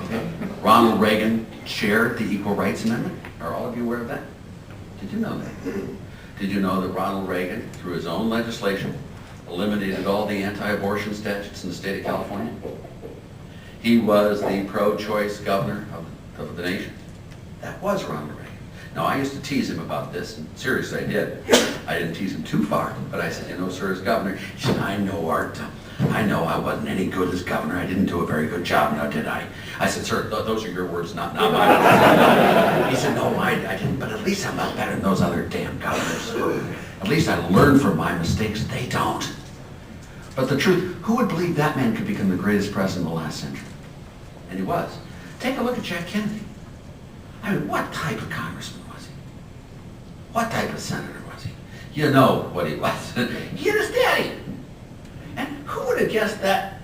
Okay. Ronald Reagan chaired the Equal Rights Amendment. Are all of you aware of that? Did you know that? Did you know that Ronald Reagan, through his own legislation, eliminated all the anti-abortion statutes in the state of California? He was the pro-choice governor of the nation. That was Ronald Reagan. Now, I used to tease him about this, and seriously, I did. I didn't tease him too far, but I said, you know, sir, as governor, he said, I know, Art, I know I wasn't any good as governor. I didn't do a very good job, now did I? I said, sir, those are your words, not mine. He said, no, I didn't, but at least I'm not better than those other damn governors. At least I learned from my mistakes. They don't. But the truth, who would believe that man could become the greatest president of the last century? And he was. Take a look at Jack Kennedy. I mean, what type of congressman was he? What type of senator was he? You know what he was. He and his daddy. And who would have guessed that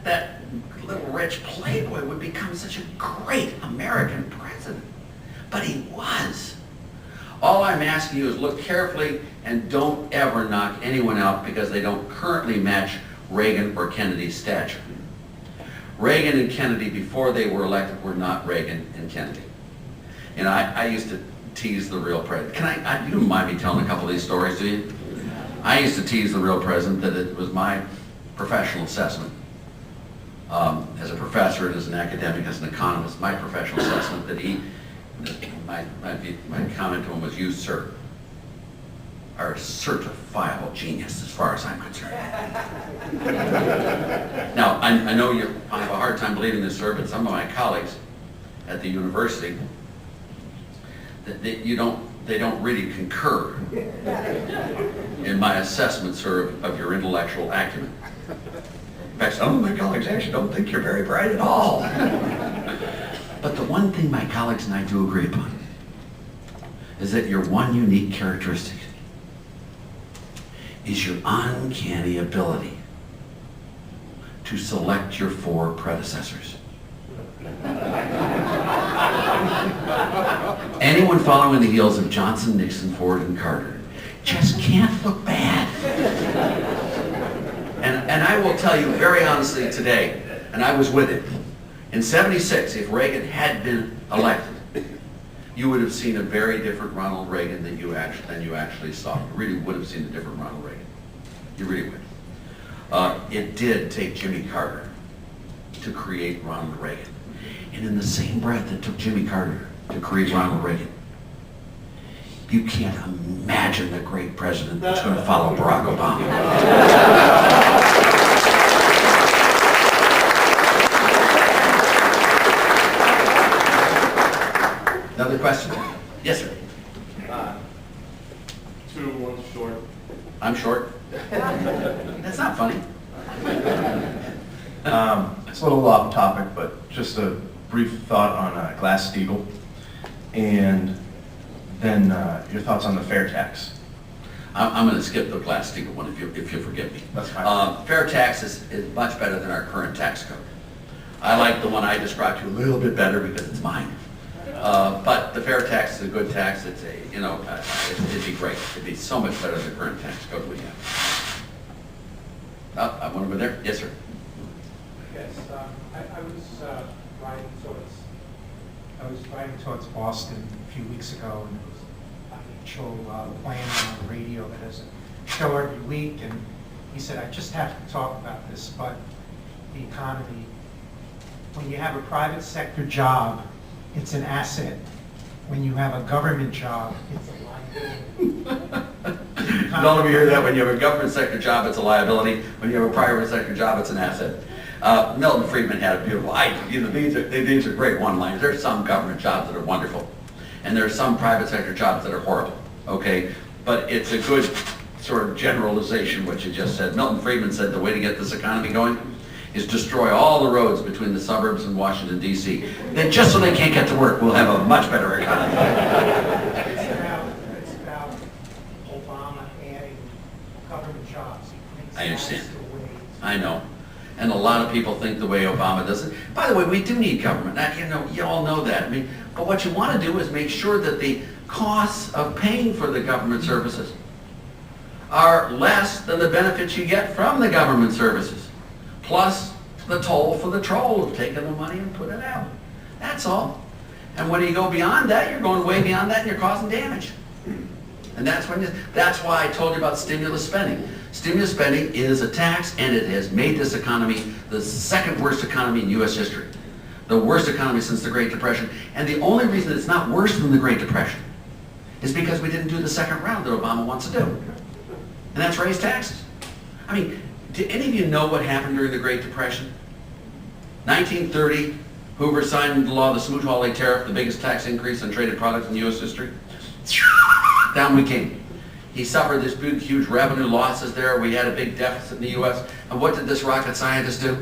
little rich playboy would become such a great American president? But he was. All I'm asking you is look carefully and don't ever knock anyone out because they don't currently match Reagan or Kennedy's stature. Reagan and Kennedy, before they were elected, were not Reagan and Kennedy. And I used to tease the real president. You don't mind me telling a couple of these stories to you? I used to tease the real president that it was my professional assessment as a professor and as an academic, as an economist, my professional assessment that my comment to him was, you, sir, are a certifiable genius as far as I'm concerned. Now, I know I have a hard time believing this, sir, but some of my colleagues at the university, they don't really concur in my assessment, sir, of your intellectual acumen. In fact, some of my colleagues actually don't think you're very bright at all. But the one thing my colleagues and I do agree upon is that your one unique characteristic is your uncanny ability to select your four predecessors. Anyone following the heels of Johnson, Nixon, Ford, and Carter just can't look bad. And I will tell you very honestly today, and I was with him, in '76, if Reagan had been elected, you would have seen a very different Ronald Reagan than you actually saw. You really would have seen a different Ronald Reagan. You really would. It did take Jimmy Carter to create Ronald Reagan. And in the same breath that took Jimmy Carter to create Ronald Reagan, you can't imagine the great president that's going to follow Barack Obama. Another question? Yes, sir. 2, 1 short. I'm short. That's not funny. It's a little off topic, but just a brief thought on Glass-Steagall, and then your thoughts on the fair tax. I'm going to skip the Glass-Steagall one if you forgive me. That's fine. Fair tax is much better than our current tax code. I like the one I described to you a little bit better because it's mine. But the fair tax is a good tax. It's a, it'd be great. It'd be so much better than the current tax code we have. I want to go there. Yes, sir. Yes, I was riding towards Boston a few weeks ago, and there was a financial planner on the radio that has a show every week, and he said, I just have to talk about this, but the economy, when you have a private sector job, it's an asset. When you have a government job, it's a liability. Don't let me hear that. When you have a government sector job, it's a liability. When you have a private sector job, it's an asset. Milton Friedman had a beautiful, these are great one-liners. There's some government jobs that are wonderful, and there are some private sector jobs that are horrible, okay? But it's a good sort of generalization, what you just said. Milton Friedman said the way to get this economy going is destroy all the roads between the suburbs and Washington, D.C. Then just so they can't get to work, we'll have a much better economy. It's about Obama adding government jobs. I understand. I know. And a lot of people think the way Obama does it. By the way, we do need government. Now, you all know that. I mean, but what you want to do is make sure that the costs of paying for the government services are less than the benefits you get from the government services, plus the toll for the troll of taking the money and putting it out. That's all. And when you go beyond that, you're going way beyond that, and you're causing damage. And that's why I told you about stimulus spending. Stimulus spending is a tax, and it has made this economy the second worst economy in U.S. history. The worst economy since the Great Depression. And the only reason it's not worse than the Great Depression is because we didn't do the second round that Obama wants to do. And that's raise taxes. I mean, do any of you know what happened during the Great Depression? 1930, Hoover signed the law of the Smoot-Hawley tariff, the biggest tax increase on traded products in U.S. history. Down we came. He suffered this big, huge revenue losses there. We had a big deficit in the U.S. And what did this rocket scientist do?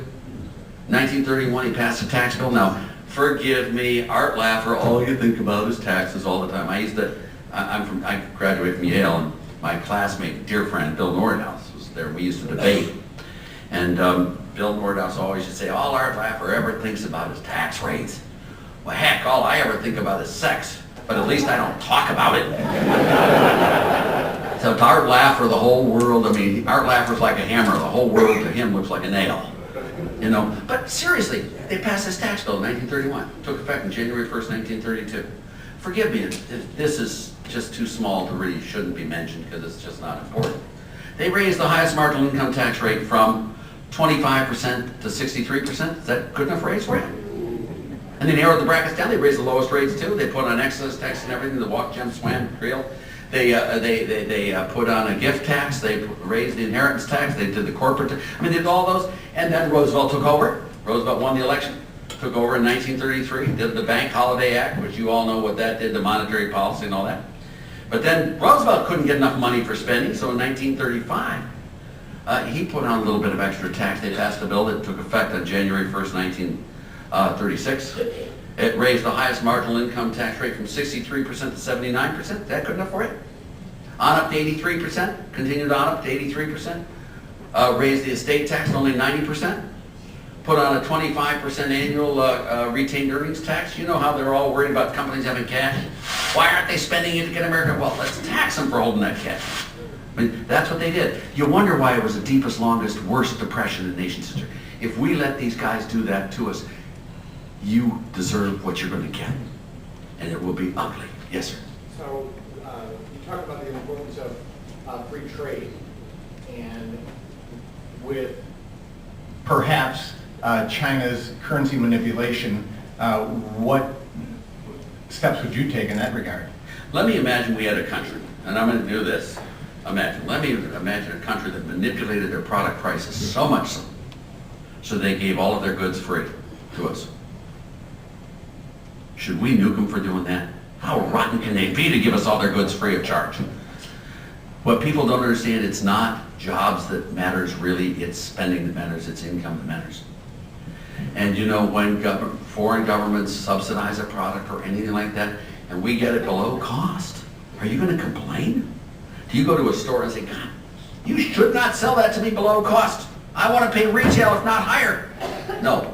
1931, he passed a tax bill. Now, forgive me, Art Laffer, all you think about is taxes all the time. I graduated from Yale, and my classmate, dear friend, Bill Nordhaus was there. We used to debate. And Bill Nordhaus always used to say, all Art Laffer ever thinks about is tax rates. Well, heck, all I ever think about is sex. But at least I don't talk about it. So to Art Laffer, the whole world, I mean, Art Laffer's like a hammer. The whole world to him looks like a nail. You know, but seriously, they passed this tax bill in 1931. It took effect on January 1st, 1932. Forgive me if this is just too small to really shouldn't be mentioned because it's just not important. They raised the highest marginal income tax rate from 25% to 63%. Is that good enough raise for you? And they narrowed the brackets down. They raised the lowest rates too. They put on excess tax and everything. The walk, jump, swam, reel. They put on a gift tax. They raised the inheritance tax. They did the corporate. I mean, they did all those. And then Roosevelt took over. Roosevelt won the election. Took over in 1933. Did the Bank Holiday Act, which you all know what that did to monetary policy and all that. But then Roosevelt couldn't get enough money for spending, so in 1935, he put on a little bit of extra tax. They passed a bill that took effect on January 1st, 1936. It raised the highest marginal income tax rate from 63% to 79%. That good enough for it? On up to 83%. Continued on up to 83%. Raised the estate tax to only 90%. Put on a 25% annual retained earnings tax. You know how they're all worried about companies having cash. Why aren't they spending it to get America? Well, let's tax them for holding that cash. I mean, that's what they did. You wonder why it was the deepest, longest, worst depression in the nation's history. If we let these guys do that to us, you deserve what you're going to get. And it will be ugly. Yes, sir. So you talk about the importance of free trade, and with Perhaps China's currency manipulation, what steps would you take in that regard? Let me imagine we had a country, and I'm going to do this. Let me imagine a country that manipulated their product prices so much so they gave all of their goods free to us. Should we nuke them for doing that? How rotten can they be to give us all their goods free of charge? What people don't understand, it's not jobs that matters really, it's spending that matters, it's income that matters. And you know, when foreign governments subsidize a product or anything like that, and we get it below cost, are you going to complain? Do you go to a store and say, God, you should not sell that to me below cost. I want to pay retail, if not higher. No.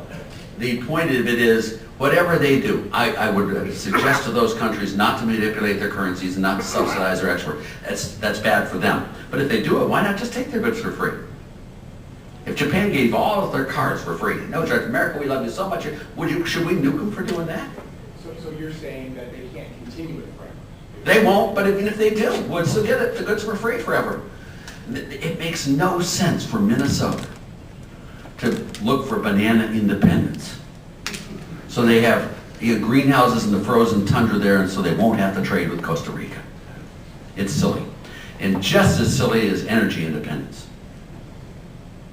The point of it is, whatever they do, I would suggest to those countries not to manipulate their currencies and not to subsidize their export. That's bad for them. But if they do it, why not just take their goods for free? If Japan gave all of their cars for free, no charge, America, we love you so much, should we nuke them for doing that? So you're saying that they can't continue it forever? They won't, but even if they do, we'll still get it. The goods for free forever. It makes no sense for Minnesota to look for banana independence. So they have greenhouses in the frozen tundra there, and so they won't have to trade with Costa Rica. It's silly. And just as silly as energy independence.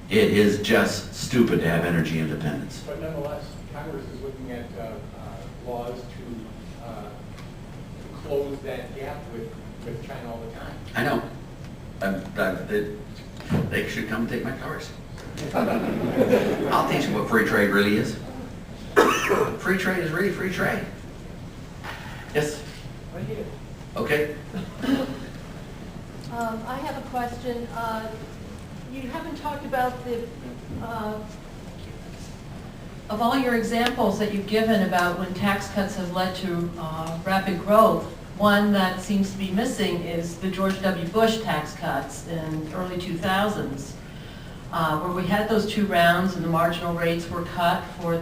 It is just stupid to have energy independence. But nonetheless, Congress is looking at laws to close that gap with China all the time. I know. They should come take my cars. I'll teach them what free trade really is. Free trade is really free trade. Yes? Right here. Okay. I have a question. You haven't talked about the, of all your examples that you've given about when tax cuts have led to rapid growth, one that seems to be missing is the George W. Bush tax cuts in the early 2000s, where we had those 2 rounds and the marginal rates were cut for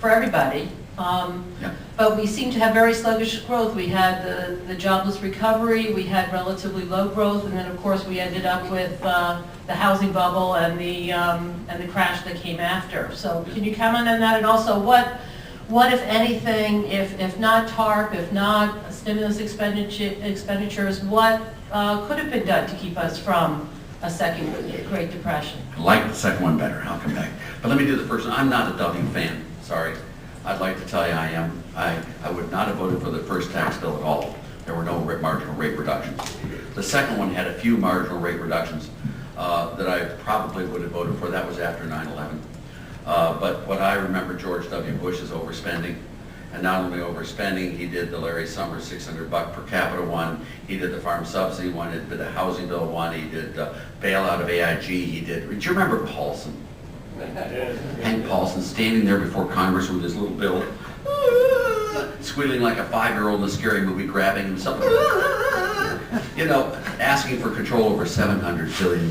everybody. Yeah. But we seem to have very sluggish growth. We had the jobless recovery, we had relatively low growth, and then of course we ended up with the housing bubble and the crash that came after. So can you comment on that? And also what if anything, if not TARP, if not stimulus expenditures, what could have been done to keep us from a second Great Depression? I like the second one better. I'll come back. But let me do the first one. I'm not a W fan. Sorry. I'd like to tell you I am. I would not have voted for the first tax bill at all. There were no marginal rate reductions. The second one had a few marginal rate reductions that I probably would have voted for. That was after 9/11. But what I remember George W. Bush is overspending. And not only overspending, he did the Larry Summers $600 per capita one. He did the farm subsidy one. He did the housing bill one. He did bailout of AIG. He did. Do you remember Paulson? Hank Paulson standing there before Congress with his little bill, squealing like a 5-year-old in a scary movie, grabbing himself, you know, asking for control over $700 billion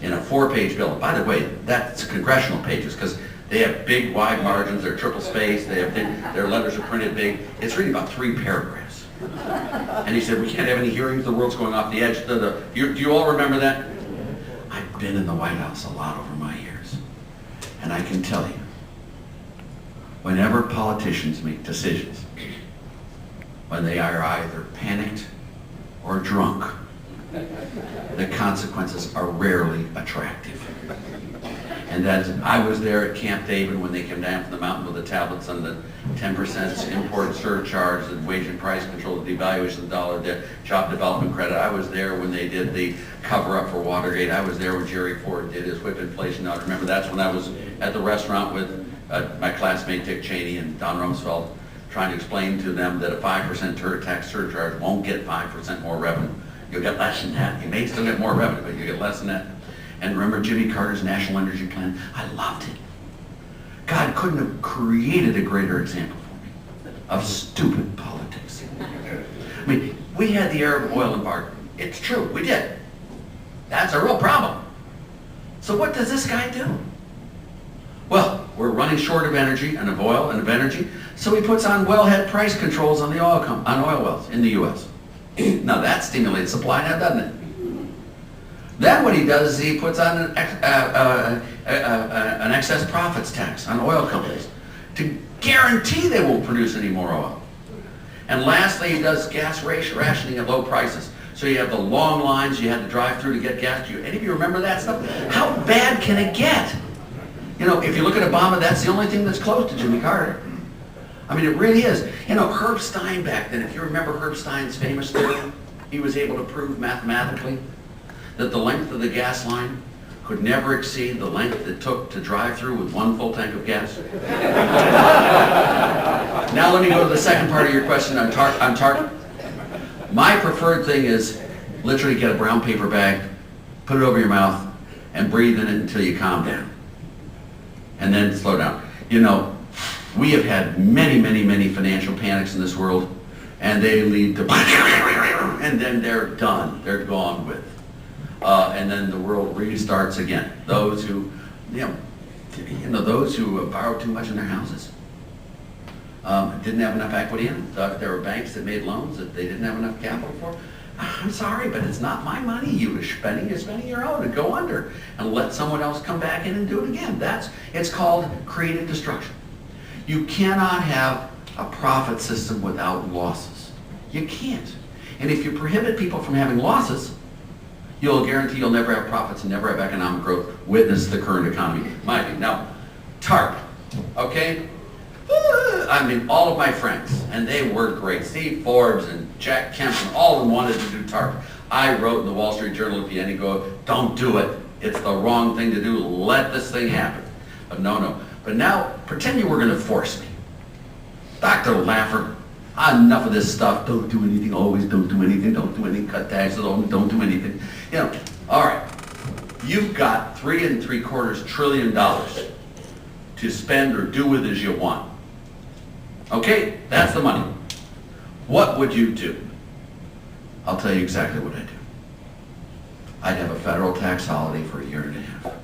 in a 4-page bill. By the way, that's congressional pages because they have big, wide margins. They're triple spaced. They have their letters are printed big. It's reading about 3 paragraphs. And he said, we can't have any hearings. The world's going off the edge. Do you all remember that? I've been in the White House a lot over my years. And I can tell you, whenever politicians make decisions, when they are either panicked or drunk, the consequences are rarely attractive. And that I was there at Camp David when they came down from the mountain with the tablets on the 10% import surcharge, the wage and price control, the devaluation of the dollar, the job development credit. I was there when they did the cover-up for Watergate. I was there when Jerry Ford did his whip inflation. Now, remember, that's when I was at the restaurant with my classmate Dick Cheney and Don Rumsfeld trying to explain to them that a 5% tax surcharge won't get 5% more revenue. You'll get less than that. You may still get more revenue, but you'll get less than that. And remember Jimmy Carter's National Energy Plan? I loved it. God couldn't have created a greater example for me of stupid politics. I mean, we had the Arab oil embargo. It's true, we did. That's a real problem. So what does this guy do? Well, we're running short of energy and of oil and of energy, so he puts on wellhead price controls on the oil wells in the U.S. Now that stimulates supply now, doesn't it? Then what he does is he puts on an excess profits tax on oil companies to guarantee they won't produce any more oil. And lastly, he does gas rationing at low prices. So you have the long lines you had to drive through to get gas. Do any of you remember that stuff? How bad can it get? You know, if you look at Obama, that's the only thing that's close to Jimmy Carter. I mean, it really is. You know, Herb Stein back then, if you remember Herb Stein's famous theory, he was able to prove mathematically that the length of the gas line could never exceed the length it took to drive through with one full tank of gas? Now let me go to the second part of your question on TARP. My preferred thing is literally get a brown paper bag, put it over your mouth, and breathe in it until you calm down. And then slow down. You know, we have had many, many, many financial panics in this world, and they lead to, and then they're done. They're gone with. And then the world restarts again. Those who, those who borrowed too much in their houses, didn't have enough equity in them. There were banks that made loans that they didn't have enough capital for. I'm sorry, but it's not my money you're spending your own, and go under and let someone else come back in and do it again. It's called creative destruction. You cannot have a profit system without losses. You can't. And if you prohibit people from having losses, you'll guarantee you'll never have profits and never have economic growth. Witness the current economy. Now, TARP, okay? I mean, all of my friends, and they were great. Steve Forbes and Jack Kemp, and all of them wanted to do TARP. I wrote in the Wall Street Journal at the end and go, don't do it. It's the wrong thing to do. Let this thing happen. But no. But now, pretend you were going to force me. Dr. Laffer, enough of this stuff. Don't do anything, always don't do anything. Don't do anything, cut taxes, don't do anything. All right. You've got $3.75 trillion to spend or do with as you want. Okay, that's the money. What would you do? I'll tell you exactly what I'd do. I'd have a federal tax holiday for a year and a half.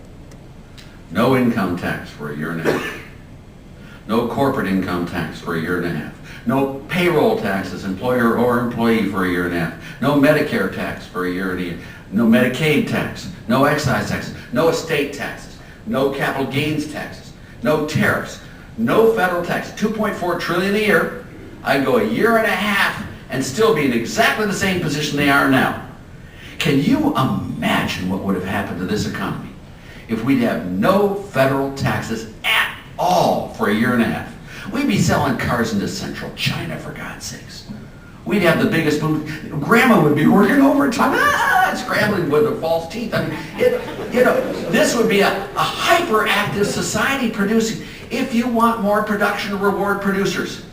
No income tax for a year and a half. No corporate income tax for a year and a half. No payroll taxes, employer or employee, for a year and a half. No Medicare tax for a year and a half. No Medicaid tax. No excise taxes. No estate taxes. No capital gains taxes. No tariffs. No federal tax. $2.4 trillion a year. I'd go a year and a half and still be in exactly the same position they are now. Can you imagine what would have happened to this economy if we'd have no federal taxes at all for a year and a half? We'd be selling cars into central China, for God's sakes. We'd have the biggest boom. Grandma would be working overtime, scrambling with her false teeth. I mean, this would be a hyperactive society producing. If you want more production, reward producers.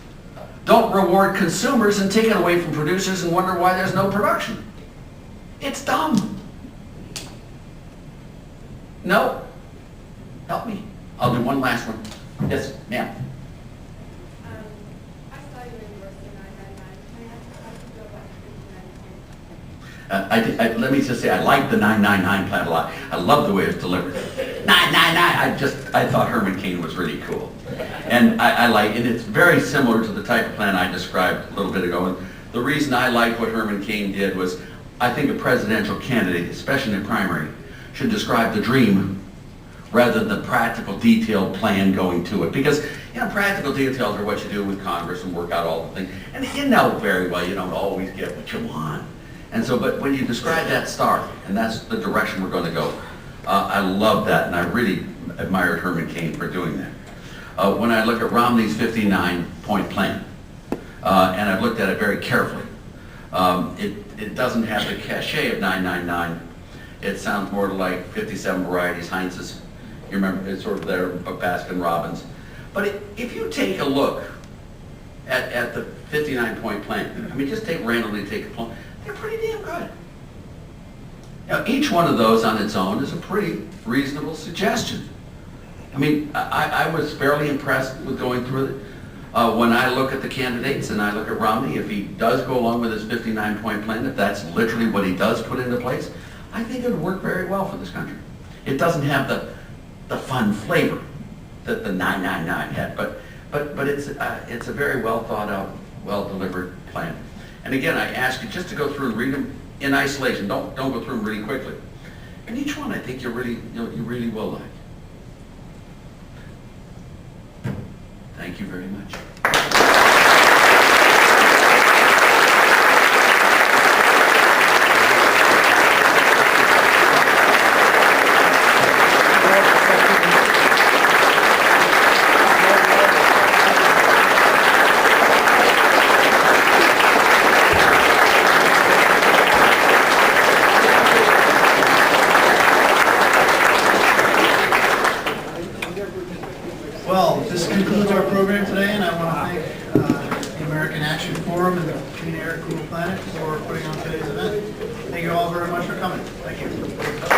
Don't reward consumers and take it away from producers and wonder why there's no production. It's dumb. No. Help me. I'll do one last one. Yes, ma'am. I saw you in University 999. Let me just say, I like the 999 plan a lot. I love the way it's delivered. 999. I thought Herman Cain was really cool, and I like it. It's very similar to the type of plan I described a little bit ago. And the reason I like what Herman Cain did was, I think a presidential candidate, especially in the primary, should describe the dream rather than the practical, detailed plan going to it. Because, practical details are what you do with Congress and work out all the things. And you know very well you don't always get what you want. And so, but when you describe that star, and that's the direction we're going to go, I love that, and I really admired Herman Cain for doing that. When I look at Romney's 59-point plan, and I've looked at it very carefully, it doesn't have the cachet of 999. It sounds more like 57 varieties, Heinz's. You remember, it's sort of there, Baskin Robbins. But if you take a look at the 59-point plan, I mean, just randomly take a poll, they're pretty damn good. Now, each one of those on its own is a pretty reasonable suggestion. I mean, I was fairly impressed with going through it. When I look at the candidates and I look at Romney, if he does go along with his 59-point plan, if that's literally what he does put into place, I think it would work very well for this country. It doesn't have the fun flavor that the 999 had, but it's a very well thought out, well delivered plan. And again, I ask you just to go through and read them in isolation. Don't go through them really quickly. And each one, I think you really will like. Thank you very much. Well, this concludes our program today, and I want to thank the American Action Forum and the Clean Air, Cool Planet for putting on today's event. Thank you all very much for coming. Thank you.